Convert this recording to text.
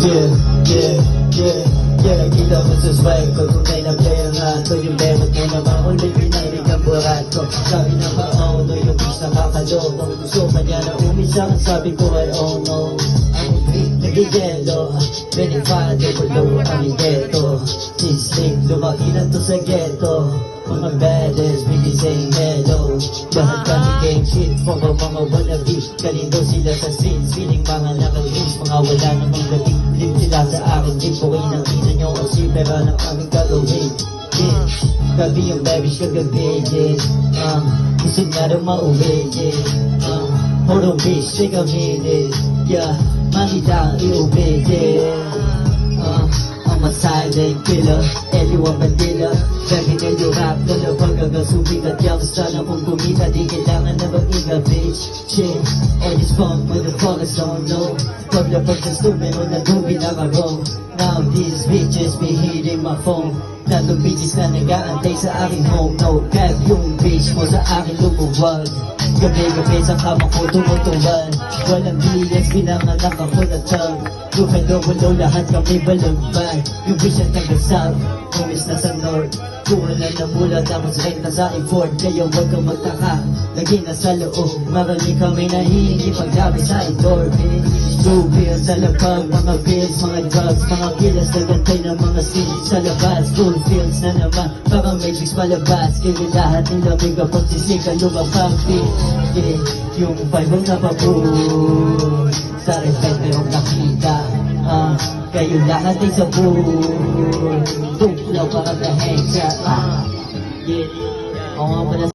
Yeah, yeah, yeah, yeah. Kita mo sa swag ko, tunay na player nga to. Yung bebot mo naman, ulit pinainig ang burat ko. Sabi ng pauno, yung bis na kakaloko. Gusto pa niya na umisak, sabi ko ay oh no. Ang beat nagigelo, benefado ko daw ang ghetto. Sisling, lumaki na to sa ghetto. Mga badass, bigay saying hello. Lahat kami gang shit, for mga wannabe. Kalindo sila sa streets, feeling mga nakag-dreams. Mga wala namang gating, live sila sa akin. Jeep, okay nang ina nyo kasi pera ng aming gagawin. Yeah, gabi yung babies kagabi, yeah. Gusto nga rin mauwi, yeah. Hold on bitch, take a minute, yeah. Makita ang iuwi, yeah. I'm a silent killer, everyone Manila. Lagi na yung rap na labag hanggang sumikat. Youngster na kung kumita, di kailangan na mag-inga bitch. Shit, all these punk motherfuckers don't know. Paglapag sa stume o nadubi na karo. Now these bitches be hitting my phone. Tatong bitches na nag-aantay sa aking home. No cap yung bitch mo sa aking lumuwag. Gabi-gabi sa kama ko tumutuwan. Walang BS, pinanganak ako na tag. Bukan-dulo lahat kami balagban. Yung bitch ang taga-south, umis na sa north. Kuha na ng mula, tapos renta sa import. Kaya huwag kang magtaka, lagi na sa loob. Marami kami nahihingi pagdabi sa indoor. Two pills sa labag, mga pills, mga drugs, mga kills. Nagantay ng mga scenes sa labas. Full fields na naman, parang Matrix palabas. Kaya lahat nila may kapagsisikan, lumabang bitch. Yeah, yung vibe ang napaboom. Sa respect merong nakita, kayo lahat ay sa boom. Tuklaw parang na-headshot, yeah. Oo nga pala.